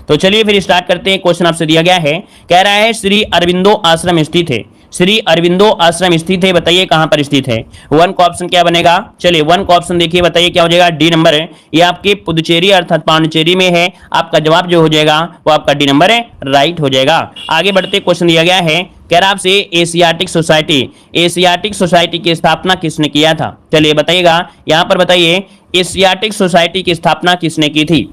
तो चलिए फिर स्टार्ट करते हैं। क्वेश्चन आपसे दिया गया है, कह रहा है श्री अरविंदो आश्रम स्थित है। श्री अरविंदो आश्रम स्थित है, बताइए कहां पर स्थित है। वन का ऑप्शन क्या बनेगा, चलिए वन का ऑप्शन देखिए, बताइए क्या हो जाएगा, डी नंबर है। ये आपके पुदुचेरी अर्थात पांडिचेरी में है। आपका जवाब जो हो जाएगा वो आपका डी नंबर है, राइट हो जाएगा। आगे बढ़ते, क्वेश्चन दिया गया है, कह रहा आपसे एशियाटिक सोसाइटी की स्थापना किसने किया था। चलिए बताइएगा, यहां पर बताइए एशियाटिक सोसाइटी की स्थापना किसने की थी।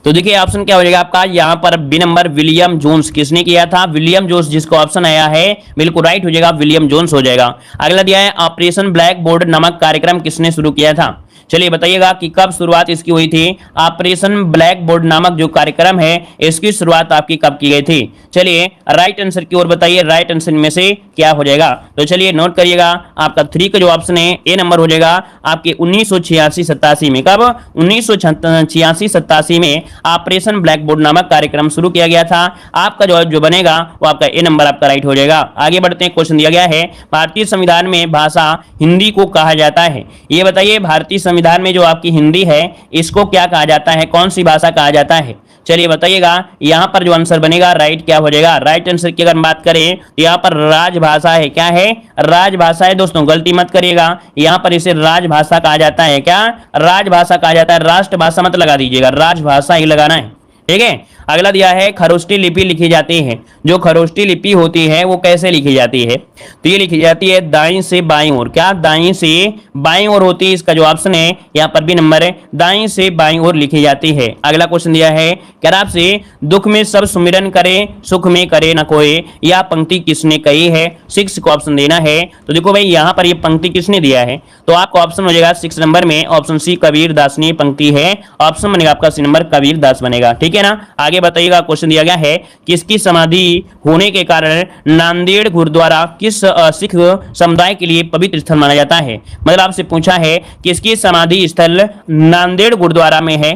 तो देखिए ऑप्शन क्या हो जाएगा आपका, यहां पर बी नंबर विलियम जोन्स। किसने किया था, विलियम जोन्स। जिसको ऑप्शन आया है बिल्कुल राइट हो जाएगा, विलियम जोन्स हो जाएगा। अगला दिया है ऑपरेशन ब्लैक बोर्ड नामक कार्यक्रम किसने शुरू किया था। चलिए बताइएगा कि कब शुरुआत इसकी हुई थी। ऑपरेशन ब्लैक बोर्ड नामक जो कार्यक्रम है इसकी शुरुआत आपकी कब की गई थी। चलिए राइट आंसर की ओर बताइए, राइट आंसर में से क्या हो जाएगा। तो चलिए नोट करिएगा, आपका 3 का जो ऑप्शन है ए नंबर हो जाएगा आपके 1986-87 में। कब, 1986-87 में ऑपरेशन ब्लैक बोर्ड नामक कार्यक्रम शुरू किया गया था। आपका जो बनेगा वो आपका ए नंबर आपका राइट हो जाएगा। आगे बढ़ते हैं, क्वेश्चन दिया गया है, भारतीय संविधान में भाषा हिंदी को कहा जाता है। ये बताइए भारतीय संविधान में जो आपकी हिंदी है इसको क्या कहा जाता है, कौन सी भाषा कहा जाता है। चलिए बताइएगा, यहां पर जो आंसर बनेगा राइट क्या हो जाएगा। राइट आंसर की अगर हम बात करें तो यहां पर राजभाषा है। क्या है, राजभाषा है दोस्तों, गलती मत करिएगा। यहां पर इसे राजभाषा कहा जाता है। क्या, राजभाषा कहा जाता है, राष्ट्रभाषा मत लगा दीजिएगा, राजभाषा ही लगाना है, ठीक है। अगला दिया है खरोष्टी लिपि लिखी जाती है। जो खरोष्टी लिपि होती है वो कैसे लिखी जाती है, तो ये लिखी जाती है दाईं से बाईं ओर। क्या, दाईं से बाईं ओर होती है। इसका जो ऑप्शन है यहाँ पर भी नंबर है, दाईं से बाईं ओर लिखी जाती है। अगला क्वेश्चन दिया है, कह आपसे दुख में सब सुमिरन करे सुख में करे न कोई, यह पंक्ति किसने कही है। 6 को ऑप्शन देना है। तो देखो भाई यहाँ पर ये पंक्ति किसने दिया है, तो आपको ऑप्शन हो जाएगा 6 नंबर में ऑप्शन सी कबीर दास ने पंक्ति है। ऑप्शन बनेगा आपका सी नंबर कबीर दास बनेगा, ठीक है ना। आगे बताइएगा, क्वेश्चन दिया गया है, किसकी समाधि होने के कारण नांदेड़ गुरुद्वारा किस सिख समुदाय के लिए पवित्र स्थल माना जाता है। मतलब आपसे पूछा है किसकी समाधि स्थल नांदेड़ गुरुद्वारा में है।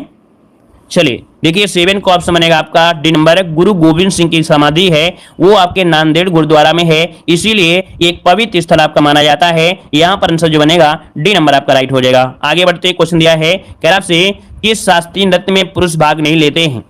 चलिए देखिए 7 का ऑप्शन बनेगा आपका डी नंबर, गुरु गोविंद सिंह की समाधि है वो आपके नांदेड़ गुरुद्वारा में है, इसीलिए एक पवित्र स्थल आपका माना जाता है। यहां पर आंसर जो बनेगा डी नंबर आपका राइट हो जाएगा। आगे बढ़ते, क्वेश्चन दिया है, कह रहा आपसे किस शास्त्रीय नृत्य में पुरुष भाग नहीं लेते हैं।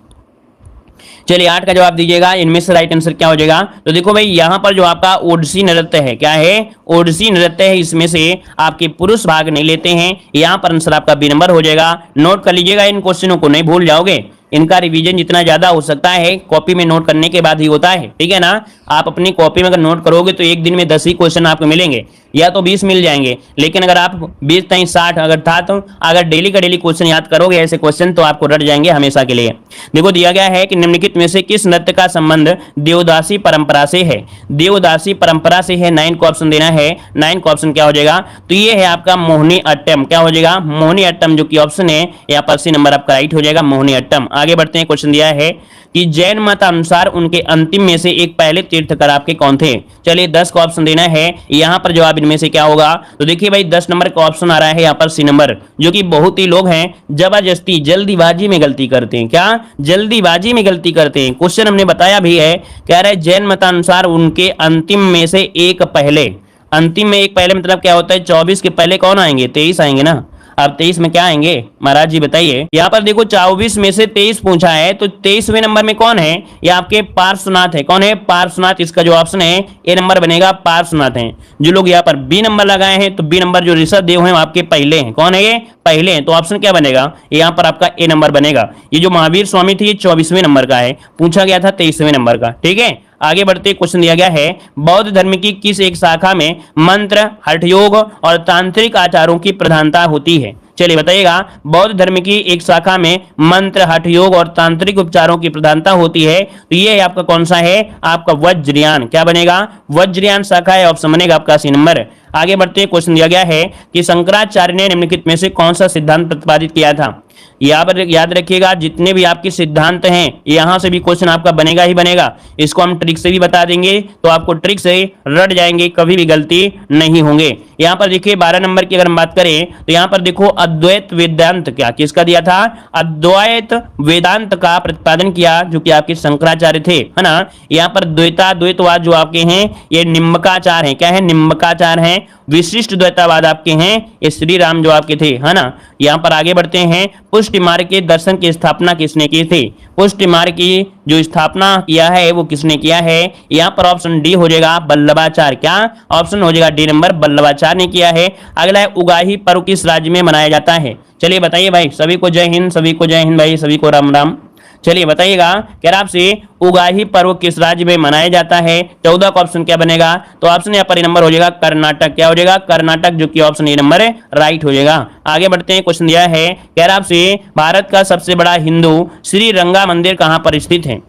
चलिए 8 का जवाब दीजिएगा, इनमें से राइट आंसर क्या हो जाएगा। तो देखो भाई यहाँ पर जो आपका ओडिसी नृत्य है, क्या है, ओडिसी नृत्य है, इसमें से आपके पुरुष भाग नहीं लेते हैं। यहाँ पर आंसर आपका बी नंबर हो जाएगा। नोट कर लीजिएगा, इन क्वेश्चनों को नहीं भूल जाओगे। इनका रिवीजन जितना ज्यादा हो सकता है कॉपी में नोट करने के बाद ही होता है, ठीक है ना। आप अपनी कॉपी में अगर नोट करोगे तो एक दिन में 10 ही क्वेश्चन आपको मिलेंगे या तो 20 मिल जाएंगे, लेकिन अगर आप 20 नहीं 60 अगर था तो अगर डेली का डेली क्वेश्चन याद करोगे ऐसे क्वेश्चन तो आपको रट जाएंगे हमेशा के लिए। देखो दिया गया है कि निम्नलिखित में से किस नृत्य का संबंध देवदासी परंपरा से है। देवदासी परंपरा से है, 9 को ऑप्शन देना है। 9 का ऑप्शन क्या हो जाएगा, तो ये है आपका मोहिनी अट्टम। क्या हो जाएगा, मोहिनी अट्टम, जो कि ऑप्शन है यहाँ पर सी नंबर आपका राइट हो जाएगा, मोहिनी अट्टम। आगे बढ़ते हैं, क्वेश्चन दिया है कि जैन मत अनुसार उनके अंतिम में से एक पहले तीर्थकर आपके कौन थे। चलिए 10 का ऑप्शन देना है। यहाँ पर जवाब इनमें से क्या होगा, तो देखिए भाई 10 नंबर का ऑप्शन आ रहा है यहाँ पर सी नंबर, जो कि बहुत ही लोग हैं जबरदस्ती जल्दीबाजी में गलती करते हैं। क्या, जल्दीबाजी में गलती करते हैं। क्वेश्चन हमने बताया भी है, कह रहे जैन मतानुसार उनके अंतिम में से एक पहले। अंतिम में एक पहले मतलब क्या होता है, 24 के पहले कौन आएंगे, 23 आएंगे ना। अब 23 में क्या आएंगे महाराज जी बताइए। यहाँ पर देखो 24 में से 23 पूछा है, तो 23वें नंबर में कौन है, ये आपके पार्श्वनाथ है। कौन है, पार्श्वनाथ। इसका जो ऑप्शन है ए नंबर बनेगा, पार्श्वनाथ है। जो लोग यहाँ पर बी नंबर लगाए हैं तो बी नंबर जो ऋषभ देव हैं आपके पहले हैं। कौन है ये, पहले हैं। तो ऑप्शन क्या बनेगा, यहाँ पर आपका ए नंबर बनेगा। ये जो महावीर स्वामी थे ये 24वें नंबर का है, पूछा गया था 23वें नंबर का, ठीक है। आगे बढ़ते, क्वेश्चन दिया गया है, बौद्ध धर्म की किस एक शाखा में मंत्र, हठयोग और तांत्रिक आचारों की प्रधानता होती है। चलिए बताइएगा, बौद्ध धर्म की एक शाखा में मंत्र, हठयोग और तांत्रिक उपचारों की प्रधानता होती है, तो ये है आपका कौन सा है, आपका वज्रयान। क्या बनेगा, वज्रयान शाखा है, ऑप्शन बनेगा आपका सी नंबर। आगे बढ़ते, क्वेश्चन दिया गया है कि शंकराचार्य ने निम्नलिखित में से कौन सा सिद्धांत प्रतिपादित किया था। यहाँ पर याद रखिएगा, जितने भी आपके सिद्धांत हैं यहां से भी क्वेश्चन आपका बनेगा ही बनेगा। इसको हम ट्रिक से भी बता देंगे तो आपको ट्रिक से रट जाएंगे, कभी भी गलती नहीं होंगे। यहाँ पर देखिए 12 नंबर की अगर हम बात करें तो यहाँ पर देखो अद्वैत वेदांत, क्या किसका दिया था, अद्वैत वेदांत का प्रतिपादन किया, जो कि आपके शंकराचार्य थे, है ना। यहाँ पर द्वैतवाद जो आपके हैं ये निम्बकाचार है। क्या है, निम्बकाचार है। विशिष्ट द्वैतवाद आपके हैं ये श्री राम जो आपके थे, है ना। यहाँ पर आगे बढ़ते हैं, पुष्ट मार्ग के दर्शन की स्थापना किसने की थी? पुष्ट मार्ग की जो स्थापना किया है वो किसने किया है? यहाँ पर ऑप्शन डी हो जाएगा वल्लभाचार्य। क्या ऑप्शन हो जाएगा डी नंबर, वल्लभाचार्य ने किया है। अगला है उगाही पर्व किस राज्य में मनाया जाता है? चलिए बताइए भाई, सभी को जय हिंद, सभी को जय हिंद भाई, सभी को राम राम। चलिए बताइएगा, कह रहा आपसे उगाही पर्व किस राज्य में मनाया जाता है? 14 का ऑप्शन क्या बनेगा? तो ऑप्शन यहाँ पर नंबर हो जाएगा कर्नाटक। क्या हो जाएगा? कर्नाटक, जो कि ऑप्शन ए नंबर है राइट हो जाएगा। आगे बढ़ते हैं, क्वेश्चन दिया है, कह रहा आपसे भारत का सबसे बड़ा हिंदू श्रीरंगा मंदिर कहां पर स्थित है?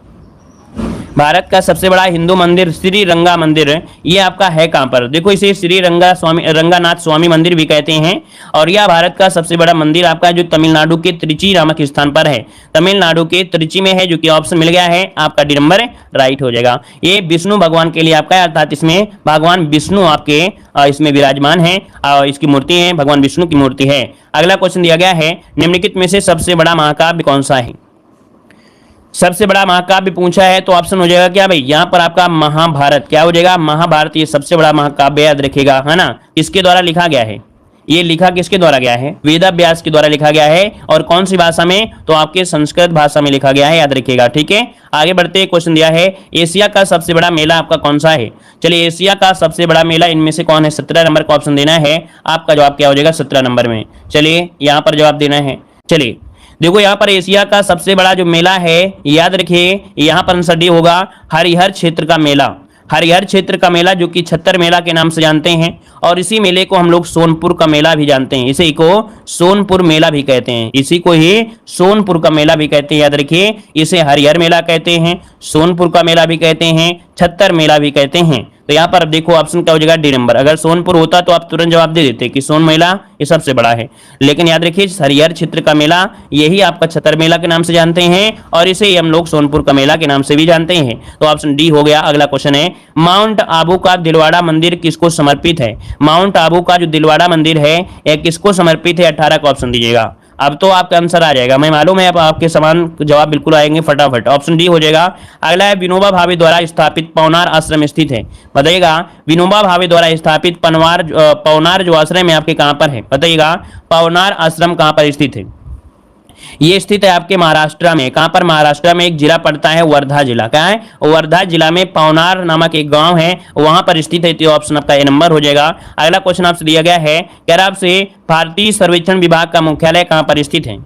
भारत का सबसे बड़ा हिंदू मंदिर श्रीरंगा मंदिर, ये आपका है कहां पर? देखो, इसे श्री रंगानाथ स्वामी मंदिर भी कहते हैं और यह भारत का सबसे बड़ा मंदिर आपका जो तमिलनाडु के त्रिची नामक स्थान पर है। तमिलनाडु के त्रिची में है, जो कि ऑप्शन मिल गया है आपका डी नंबर राइट हो जाएगा। ये विष्णु भगवान के लिए आपका है, अर्थात इसमें भगवान विष्णु आपके इसमें विराजमान है और इसकी मूर्ति है, भगवान विष्णु की मूर्ति है। अगला क्वेश्चन दिया गया है, निम्नलिखित में से सबसे बड़ा महाकाव्य कौन सा है? सबसे बड़ा महाकाव्य पूछा है तो ऑप्शन हो जाएगा क्या भाई? यहाँ पर आपका महाभारत। क्या हो जाएगा? महाभारत ये सबसे बड़ा महाकाव्य, याद रखिएगा, है ना। किसके द्वारा लिखा गया है? ये लिखा किसके द्वारा गया है? वेदव्यास के द्वारा लिखा गया है। और कौन सी भाषा में? तो आपके संस्कृत भाषा में लिखा गया है, याद रखिएगा, ठीक है। आगे बढ़ते क्वेश्चन दिया है, एशिया का सबसे बड़ा मेला आपका कौन सा है? चलिए, एशिया का सबसे बड़ा मेला इनमें से कौन है? 17 नंबर का ऑप्शन देना है। आपका जवाब क्या हो जाएगा 17 नंबर में? चलिए यहाँ पर जवाब देना है। चलिए देखो, यहाँ पर एशिया का सबसे बड़ा जो मेला है, याद रखिए, यहाँ पर आंसर डी होगा हरिहर क्षेत्र का मेला। हरिहर क्षेत्र का मेला, जो कि छत्तर मेला के नाम से जानते हैं, और इसी मेले को हम लोग सोनपुर का मेला भी जानते हैं। इसी को सोनपुर मेला भी कहते हैं, इसी को ही सोनपुर का मेला भी कहते हैं, याद रखिए। इसे हरिहर मेला कहते हैं, सोनपुर का मेला भी कहते हैं, छत्तर मेला भी कहते हैं। तो यहाँ पर देखो ऑप्शन क्या हो जाएगा डी नंबर। अगर सोनपुर होता तो आप तुरंत जवाब दे देते कि सोन मेला ये सबसे बड़ा है, लेकिन याद रखिए हरिहर क्षेत्र का मेला यही आपका छत्तर मेला के नाम से जानते हैं और इसे ही हम लोग सोनपुर का मेला के नाम से भी जानते हैं। तो ऑप्शन डी हो गया। अगला क्वेश्चन है, माउंट आबू का दिलवाड़ा मंदिर किसको समर्पित है? माउंट आबू का जो दिलवाड़ा मंदिर है यह किसको समर्पित है? 18 का ऑप्शन दीजिएगा। अब तो आपका आंसर आ जाएगा, मैं मालूम है अब आपके समान जवाब बिल्कुल आएंगे फटाफट। ऑप्शन डी हो जाएगा। अगला है, विनोबा भावे द्वारा स्थापित पवनार आश्रम स्थित है। बताइएगा, विनोबा भावे द्वारा स्थापित पवनार जो आश्रम है आपके कहां पर है? बताइएगा, पवनार आश्रम कहां पर स्थित है? ये स्थित है आपके महाराष्ट्र में। कहां पर? महाराष्ट्र में एक जिला पड़ता है वर्धा जिला। क्या है? वर्धा जिला में पवनार नामक एक गांव है, वहां पर स्थित है। तो ऑप्शन आपका ए नंबर हो जाएगा। अगला क्वेश्चन आपसे दिया गया है, कह रहा आपसे भारतीय सर्वेक्षण विभाग का मुख्यालय कहां पर स्थित है?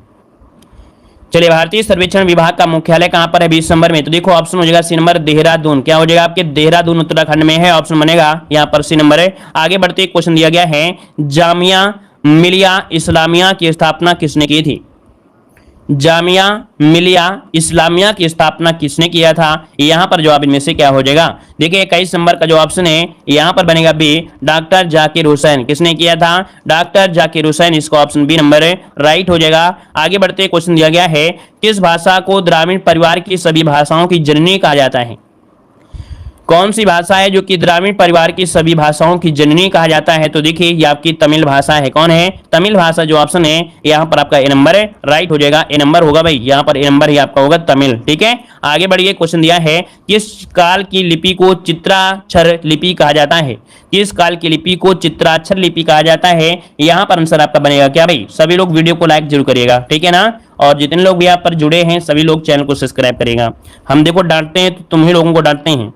चलिए, भारतीय सर्वेक्षण विभाग का मुख्यालय कहां पर है 20 नंबर में? तो देखो ऑप्शन हो जाएगा सी नंबर देहरादून। क्या हो जाएगा आपके? देहरादून उत्तराखंड में है, ऑप्शन बनेगा यहाँ पर सी नंबर है। आगे बढ़ते क्वेश्चन दिया गया है, जामिया मिलिया इस्लामिया की स्थापना किसने की थी? जामिया मिलिया इस्लामिया की स्थापना किसने किया था? यहां पर जवाब इनमें से क्या हो जाएगा? देखिए 21 नंबर का जो ऑप्शन है यहां पर बनेगा बी, डॉक्टर जाकिर हुसैन। किसने किया था? डॉक्टर जाकिर हुसैन। इसका ऑप्शन बी नंबर है राइट हो जाएगा। आगे बढ़ते क्वेश्चन दिया गया है, किस भाषा को द्राविड़ परिवार की सभी भाषाओं की जननी कहा जाता है? कौन सी भाषा है जो कि द्राविड़ परिवार की सभी भाषाओं की जननी कहा जाता है? तो देखिए ये आपकी तमिल भाषा है। कौन है? तमिल भाषा। जो ऑप्शन है यहाँ पर आपका ए नंबर है राइट हो जाएगा। ए नंबर होगा भाई, यहाँ पर ए नंबर ही आपका होगा तमिल, ठीक है। आगे बढ़िए, क्वेश्चन दिया है, किस काल की लिपि को चित्राक्षर लिपि कहा जाता है? किस काल की लिपि को चित्राक्षर लिपि कहा जाता है? यहाँ पर आंसर आपका बनेगा क्या भाई? सभी लोग वीडियो को लाइक जरूर करिएगा, ठीक है ना। और जितने लोग भी यहाँ पर जुड़े हैं सभी लोग चैनल को सब्सक्राइब करेगा। हम देखो डांटते हैं तो तुम ही लोगों को डांटते हैं,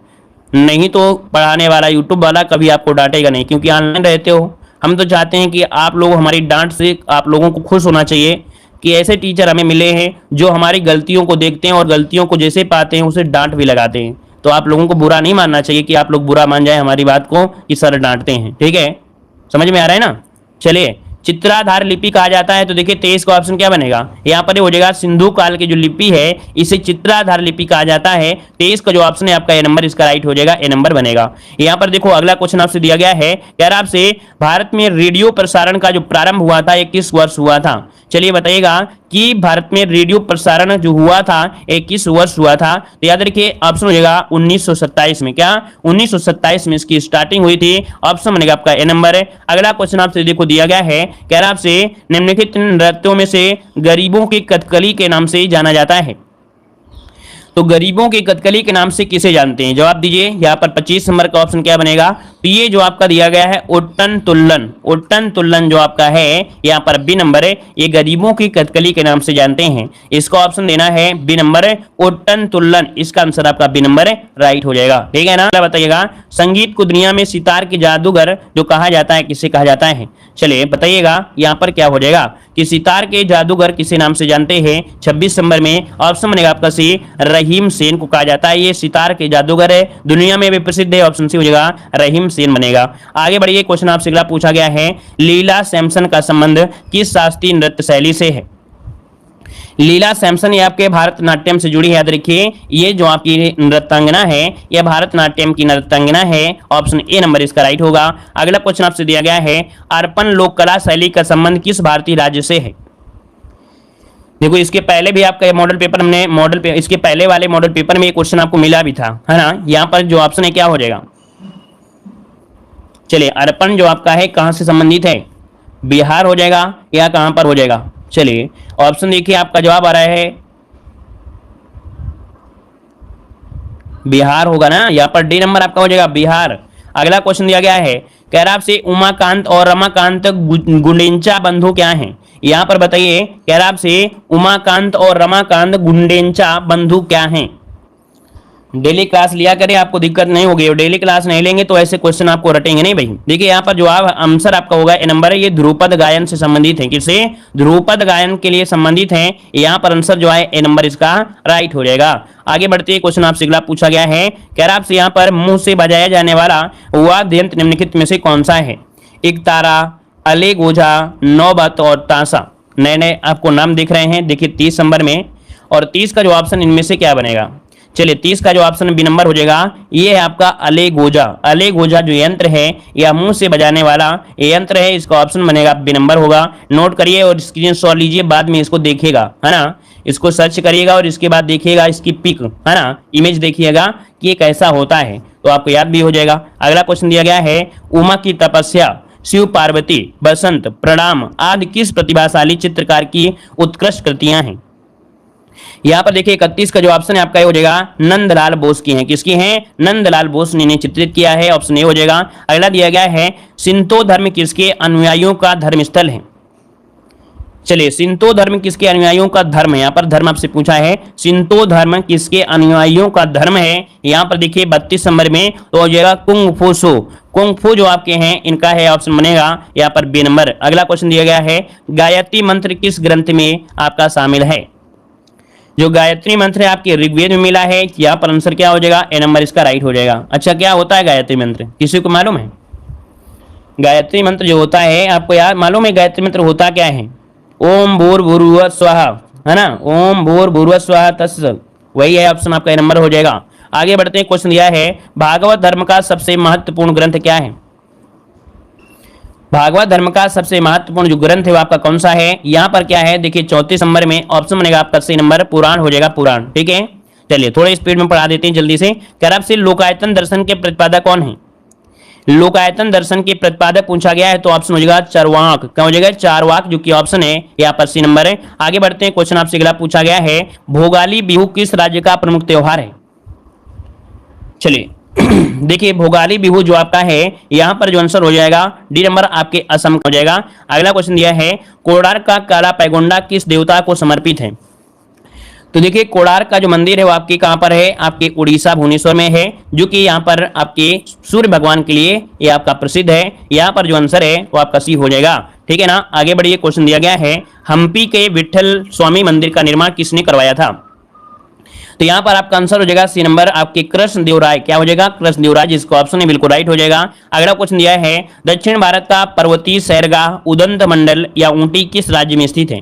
नहीं तो पढ़ाने वाला यूट्यूब वाला कभी आपको डांटेगा नहीं, क्योंकि ऑनलाइन रहते हो। हम तो चाहते हैं कि आप लोग हमारी डांट से आप लोगों को खुश होना चाहिए कि ऐसे टीचर हमें मिले हैं जो हमारी गलतियों को देखते हैं और गलतियों को जैसे पाते हैं उसे डांट भी लगाते हैं। तो आप लोगों को बुरा नहीं मानना चाहिए कि आप लोग बुरा मान जाए हमारी बात को कि सर डांटते हैं, ठीक है। समझ में आ रहा है ना। चलिए, चित्राधार लिपि कहा जाता है, तो देखिए 23 का ऑप्शन क्या बनेगा? यहाँ पर हो जाएगा सिंधु काल की जो लिपि है इसे चित्राधार लिपि कहा जाता है। 23 का जो ऑप्शन है आपका ए नंबर, इसका राइट हो जाएगा, ए नंबर बनेगा। यहाँ पर देखो अगला क्वेश्चन आपसे दिया गया है, कह रहा आपसे भारत में रेडियो प्रसारण का जो प्रारंभ हुआ था ये किस वर्ष हुआ था? चलिए बताइएगा कि भारत में रेडियो प्रसारण जो हुआ था एक किस वर्ष हुआ था? तो याद रखिए ऑप्शन हो जाएगा 1927 में। क्या? 1927 में इसकी स्टार्टिंग हुई थी। ऑप्शन बनेगा आपका ए नंबर है। अगला क्वेश्चन आपसे देखो दिया गया है, कह रहा आपसे निम्नलिखित नृत्यों में से गरीबों की कथकली के नाम से जाना जाता है। तो गरीबों की कथकली के नाम से किसे जानते हैं? जवाब दीजिए। यहाँ पर 25 नंबर का ऑप्शन क्या बनेगा? तो ये जो आपका दिया गया है उट्टन तुल्लन, उट्टन तुल्लन जो आपका है यहाँ पर बी नंबर है, ये गरीबों की कथकली के नाम से जानते हैं। इसका ऑप्शन देना है बी नंबर उट्टन तुल्लन। इसका आंसर आपका बी नंबर राइट हो जाएगा। ठीक है ना, बताइएगा संगीत को दुनिया में सितार के जादूगर जो कहा जाता है किसे कहा जाता है? चलिए बताइएगा यहाँ पर क्या हो जाएगा कि सितार के जादूगर किसे नाम से जानते हैं? 26 सितंबर में ऑप्शन बनेगा आपका सी, रहीम सेन को कहा जाता है। ये सितार के जादूगर है, दुनिया में भी प्रसिद्ध है, ऑप्शन सी हो जाएगा रहीम सेन बनेगा। आगे बढ़िए, क्वेश्चन आपसे अगला पूछा गया है, लीला सैमसन का संबंध किस शास्त्रीय नृत्य शैली से है? लीला सैमसन ये आपके भारतनाट्यम से जुड़ी है, याद रखिए। ये जो आपकी नृत्यांगना है यह भारतनाट्यम की नृत्यांगना है, ऑप्शन ए नंबर इसका राइट होगा। अगला क्वेश्चन आपसे दिया गया है, अर्पण लोक कला शैली का संबंध किस भारतीय राज्य से है? देखो इसके पहले भी आपका मॉडल पेपर हमने इसके पहले वाले मॉडल पेपर में ये क्वेश्चन आपको मिला भी था, है ना। यहाँ पर जो ऑप्शन है क्या हो जाएगा? चलिए अर्पण जो आपका है कहां से संबंधित है? बिहार हो जाएगा या कहां पर हो जाएगा? चलिए ऑप्शन देखिए, आपका जवाब आ रहा है बिहार होगा ना, यहाँ पर डी नंबर आपका हो जाएगा बिहार। अगला क्वेश्चन दिया गया है, कैराब से उमाकांत और रमाकांत गुंडेंचा बंधु क्या हैं? यहाँ पर बताइए कैराब से उमाकांत और रमाकांत गुंडेंचा बंधु क्या हैं? डेली क्लास लिया करें, आपको दिक्कत नहीं होगी। डेली क्लास नहीं लेंगे तो ऐसे क्वेश्चन आपको रटेंगे नहीं भाई। देखिए यहाँ पर जवाब आंसर आपका होगा ए नंबर है, ये ध्रुपद गायन से संबंधित है। किससे? ध्रुपद गायन के लिए संबंधित है। यहाँ पर आंसर जो है ए नंबर इसका राइट हो जाएगा। आगे बढ़ते हैं, क्वेश्चन आपसे अगला पूछा गया है, कैराब से यहाँ पर मुंह से बजाया जाने वाला वाद्य यंत्र निम्नलिखित में से कौन सा है? एक तारा, अलेगोजा, नौबत और ताशा। नए नए आपको नाम दिख रहे हैं, देखिए 30 नंबर में। और 30 का जो ऑप्शन इनमें से क्या बनेगा? चलिए 30 का जो ऑप्शन बी नंबर हो जाएगा, ये है आपका अलेगोजा। अलेगोजा जो यंत्र है या मुंह से बजाने वाला यंत्र है, इसका ऑप्शन बनेगा बी नंबर होगा। नोट करिए और स्क्रीनशॉट लीजिए, बाद में इसको देखिएगा, है ना। इसको सर्च करिएगा और इसके बाद देखिएगा इसकी पिक, है ना, इमेज देखिएगा कि ये कैसा होता है, तो आपको याद भी हो जाएगा। अगला क्वेश्चन दिया गया है, उमा की तपस्या, शिव पार्वती, बसंत, प्रणाम आदि किस प्रतिभाशाली चित्रकार की उत्कृष्ट कृतियां हैं? यहाँ पर देखिए 31 का जो ऑप्शन है आपका हो जाएगा नंदलाल बोस की है। किसकी है? नंदलाल बोस ने चित्रित किया है, ऑप्शन ए हो जाएगा। अगला दिया गया है, शिंतो धर्म किसके अनुयायियों का धर्म स्थल है? चलिए शिंतो धर्म किसके अनुयायियों का धर्म है? यहाँ पर धर्म आपसे पूछा है, शिंतो धर्म किसके अनुयायियों का धर्म है? यहाँ पर देखिए 32 नंबर में तो हो जाएगा कुंग फू सो। कुंग फू जो आपके हैं इनका है, ऑप्शन बनेगा यहाँ पर बी नंबर। अगला क्वेश्चन दिया गया है, गायत्री मंत्र किस ग्रंथ में आपका शामिल है? जो गायत्री मंत्र है आपके ऋग्वेद में मिला है, यहाँ पर आंसर क्या हो जाएगा? ए नंबर इसका राइट हो जाएगा। अच्छा क्या होता है गायत्री मंत्र, किसी को मालूम है? गायत्री मंत्र जो होता है आपको यार मालूम है गायत्री मंत्र होता क्या है? ओम भूर्भुवः स्वः, है ना, ओम भूर्भुवः स्वः तत्सवितुर्वरेण्यं, वही है, ऑप्शन आपका ए नंबर हो जाएगा। आगे बढ़ते हैं, क्वेश्चन दिया है, भागवत धर्म का सबसे महत्वपूर्ण ग्रंथ क्या है? भागवत धर्म का सबसे महत्वपूर्ण जो ग्रंथ है वो आपका कौन सा है? यहाँ पर क्या है देखिए 34 नंबर में ऑप्शन बनेगा आपका सी नंबर, पुराण हो जाएगा, पुराण। ठीक है, चलिए थोड़े स्पीड में पढ़ा देते हैं जल्दी से। कैराब से लोकायतन दर्शन के प्रतिपादक कौन है? लोकायतन दर्शन के प्रतिपादक पूछा गया है तो ऑप्शन हो जाएगा चारवाक। क्या हो जाएगा? चारवाक, जो कि ऑप्शन है यहाँ पर सी नंबर है। आगे बढ़ते हैं, क्वेश्चन आपसे अगला पूछा गया है, भोगाली बिहू किस राज्य का प्रमुख त्योहार है? चलिए देखिए भोगाली बिहू जो आपका है यहाँ पर जो आंसर हो जाएगा डी नंबर आपके असम हो जाएगा। अगला क्वेश्चन दिया है, कोणार्क का काला पैगोंडा किस देवता को समर्पित है? तो देखिए कोणार्क का जो मंदिर है वो आपके कहां पर है? आपके उड़ीसा भुवनेश्वर में है, जो कि यहाँ पर आपके सूर्य भगवान के लिए ये आपका प्रसिद्ध है। यहाँ पर जो आंसर है वो आपका सी हो जाएगा। ठीक है ना। आगे बढ़िए, क्वेश्चन दिया गया है, हम्पी के विठल स्वामी मंदिर का निर्माण किसने करवाया था? तो यहाँ पर आपका आंसर हो जाएगा सी नंबर आपके कृष्णदेवराय। क्या हो जाएगा? कृष्णदेवराय, जिसको ऑप्शन है बिल्कुल राइट हो जाएगा। अगला क्वेश्चन दिया है, दक्षिण भारत का पर्वतीय सैरगाह उदंत मंडल या ऊटी किस राज्य में स्थित है?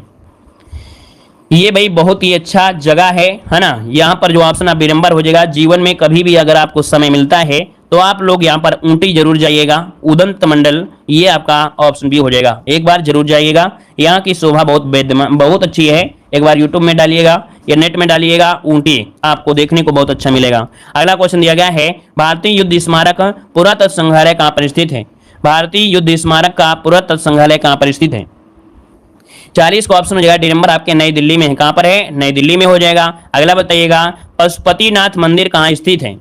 ये भाई बहुत ही अच्छा जगह है ना। यहाँ पर जो ऑप्शन आप बी नंबर हो जाएगा। जीवन में कभी भी अगर आपको समय मिलता है तो आप लोग यहाँ पर ऊटी जरूर जाइएगा, उदंत मंडल, ये आपका ऑप्शन बी हो जाएगा। एक बार जरूर जाइएगा, यहाँ की शोभा बहुत अच्छी है। एक बार यूट्यूब में डालिएगा या नेट में डालिएगा ऊटी, आपको देखने को बहुत अच्छा मिलेगा। अगला क्वेश्चन दिया गया है, भारतीय युद्ध स्मारक पुरातत्व संग्रहालय कहाँ पर स्थित है? भारतीय युद्ध स्मारक का पुरातत्व संग्रहालय कहाँ पर स्थित है? 40 का ऑप्शन हो जाएगा डी नंबर आपके नई दिल्ली में है। कहां पर है? नई दिल्ली में हो जाएगा। अगला बताइएगा, पशुपतिनाथ मंदिर कहां स्थित है?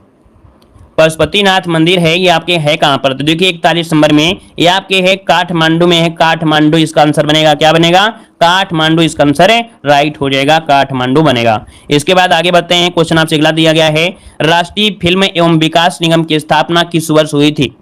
पशुपतिनाथ मंदिर है ये आपके है कहां पर? तो देखिए 41 नंबर में ये आपके है काठमांडू में है। काठमांडू इसका आंसर बनेगा, क्या बनेगा? काठमांडू इसका आंसर है, राइट हो जाएगा, काठमांडू बनेगा। इसके बाद आगे बढ़ते हैं, क्वेश्चन आपसे अगला दिया गया है, राष्ट्रीय फिल्म एवं विकास निगम की स्थापना किस वर्ष हुई थी?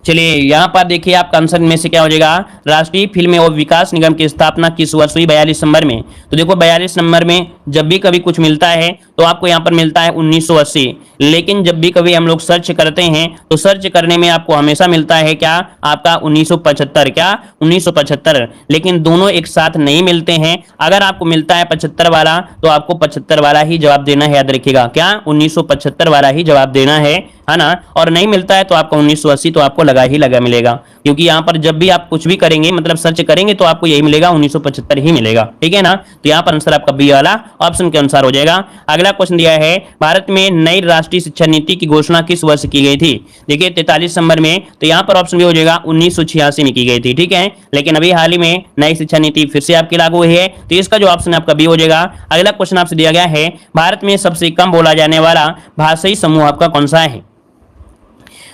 चलिए यहां पर देखिए आपका आंसर में से क्या हो जाएगा, राष्ट्रीय फिल्म एवं विकास निगम की स्थापना किस वर्ष हुई? 42 नंबर में। तो देखो 42 नंबर में जब भी कभी कुछ मिलता है तो आपको यहां पर मिलता है 1980, लेकिन जब भी कभी हम लोग सर्च करते हैं तो सर्च करने में आपको हमेशा मिलता है क्या? आपका 1975, क्या 1975, लेकिन दोनों एक साथ नहीं मिलते हैं। अगर आपको मिलता है 75 वाला तो आपको 75 वाला ही जवाब देना है, याद रखिएगा, क्या 1975 वाला ही जवाब देना है ना। और नहीं मिलता है तो आपका 1980 तो आपको लगा ही लगा मिलेगा, क्योंकि यहाँ पर जब भी आप कुछ भी करेंगे मतलब सर्च करेंगे तो आपको यही मिलेगा, 1975 ही मिलेगा, ठीक है ना। तो यहाँ पर आंसर आपका बी वाला ऑप्शन के अनुसार हो जाएगा। अगला क्वेश्चन दिया है, भारत में नई राष्ट्रीय शिक्षा नीति की घोषणा किस वर्ष की गई थी? देखिए 43 नंबर में, तो यहाँ पर ऑप्शन भी हो जाएगा 1986 में की गई थी, ठीक है। लेकिन अभी हाल ही में नई शिक्षा नीति फिर से आपकी लागू हुई है, तो इसका जो ऑप्शन आपका बी हो जाएगा। अगला क्वेश्चन आपसे दिया गया है, भारत में सबसे कम बोला जाने वाला भाषाई समूह आपका कौन सा है?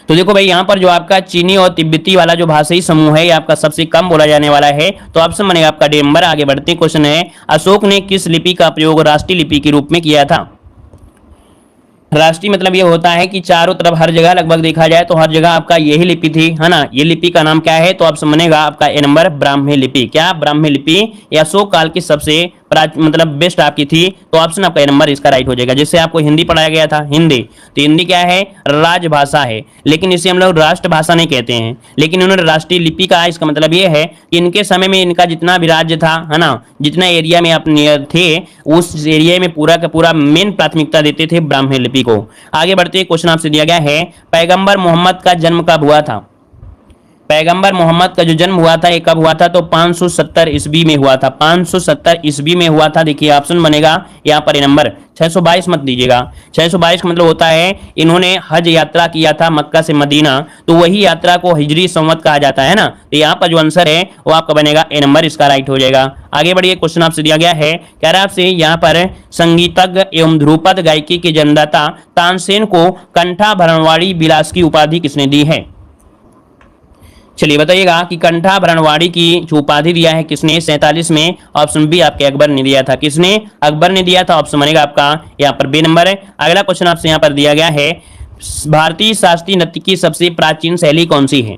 तो देखो भाई यहाँ पर जो आपका चीनी और तिब्बती वाला जो भाषाई समूह है ये आपका सबसे कम बोला जाने वाला है, तो ऑप्शन बनेगा आपका डी नंबर। आगे बढ़ते हैं, क्वेश्चन है, अशोक ने किस लिपि का प्रयोग राष्ट्रीय लिपि के रूप में किया था? राष्ट्रीय मतलब ये होता है कि चारों तरफ हर जगह लगभग देखा जाए तो हर जगह आपका यही लिपि थी, है ना। ये लिपि का नाम क्या है? तो ऑप्शन बनेगा आपका ए नंबर, ब्राह्मी लिपि। क्या ब्राह्मी लिपि या अशोक काल की सबसे मतलब बेस्ट आपकी थी, तो ऑप्शन आपका ए नंबर इसका राइट हो जाएगा। जिससे आपको हिंदी पढ़ाया गया था, हिंदी, तो हिंदी क्या है? राजभाषा है, लेकिन इसे हम लोग राष्ट्रभाषा नहीं कहते हैं, लेकिन उन्होंने राष्ट्रीय लिपि कहा। इसका मतलब ये है कि इनके समय में इनका जितना भी राज्य था, है ना, जितना एरिया में अपने थे उस एरिया में पूरा का पूरा मेन प्राथमिकता देते थे ब्राह्मी लिपि को। आगे बढ़ते हैं, क्वेश्चन आपसे दिया गया है, पैगंबर मोहम्मद का जन्म कब हुआ था? पैगंबर मोहम्मद का जो जन्म हुआ था ये कब हुआ था? तो 570 ईस्वी में हुआ था, 570 ईस्वी में हुआ था। देखिए ऑप्शन बनेगा यहाँ पर नंबर 622 मत दीजिएगा, 622 का मतलब होता है इन्होंने हज यात्रा किया था मक्का से मदीना, तो वही यात्रा को हिजरी संवत कहा जाता है ना। तो यहाँ पर जो आंसर है वो आपका बनेगा ए नंबर, इसका राइट हो जाएगा। आगे बढ़िए, क्वेश्चन आपसे दिया गया है, कह रहा है आपसे यहाँ पर संगीतज्ञ एवं ध्रुपद गायकी के जन्मदाता तानसेन को कंठा भरणवाड़ी बिलास की उपाधि किसने दी है? चलिए बताइएगा कि कंठा भरणवाड़ी की जो उपाधि दिया है किसने? 47 में। ऑप्शन बी आपके अकबर ने दिया था। किसने? अकबर ने दिया था। ऑप्शन बनेगा आपका यहाँ पर बी नंबर है। अगला क्वेश्चन आपसे यहाँ पर दिया गया है, भारतीय शास्त्रीय नृत्य की सबसे प्राचीन शैली कौन सी है?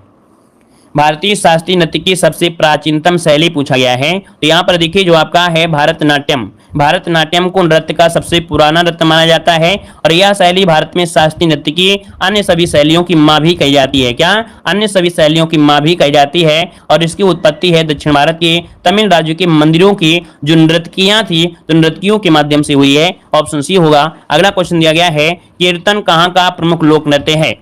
भारतीय शास्त्रीय नृत्य की सबसे प्राचीनतम शैली पूछा गया है, तो यहाँ पर देखिए जो आपका है भारतनाट्यम। भारतनाट्यम को नृत्य का सबसे पुराना नृत्य माना जाता है, और यह शैली भारत में शास्त्रीय नृत्य की अन्य सभी शैलियों की माँ भी कही जाती है। क्या? अन्य सभी शैलियों की माँ भी कही जाती है, और इसकी उत्पत्ति है दक्षिण भारत के तमिल राज्य के मंदिरों की जो नृत्यकियां थी, तो नृत्यकियों के माध्यम से हुई है। ऑप्शन सी होगा। अगला क्वेश्चन दिया गया है, कीर्तन कहाँ का प्रमुख लोक नृत्य है?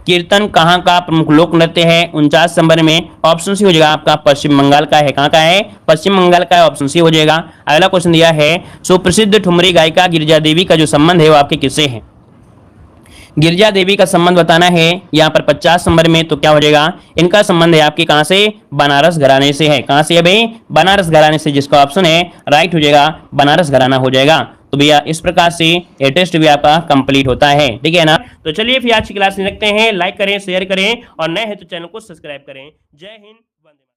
कीर्तन कहाँ का प्रमुख लोक नृत्य है? 49 नंबर में। ऑप्शन सी हो जाएगा आपका पश्चिम बंगाल का है। कहाँ का है? पश्चिम बंगाल का है, ऑप्शन सी हो जाएगा। अगला क्वेश्चन दिया है, सुप्रसिद्ध ठुमरी गायिका गिरिजा देवी का जो संबंध है वो आपके किससे है? गिरिजा देवी का संबंध बताना है यहाँ पर 50 नंबर में, तो क्या हो जाएगा? इनका संबंध है आपके कहाँ से? बनारस घराने से है। कहाँ से है भाई? बनारस घराने से, जिसका ऑप्शन है राइट हो जाएगा, बनारस घराना हो जाएगा। तो भैया इस प्रकार से ये टेस्ट भी आपका कंप्लीट होता है, ठीक है ना। तो चलिए फिर आज की क्लास में रखते हैं, लाइक करें, शेयर करें, और नए हैं तो चैनल को सब्सक्राइब करें। जय हिंद।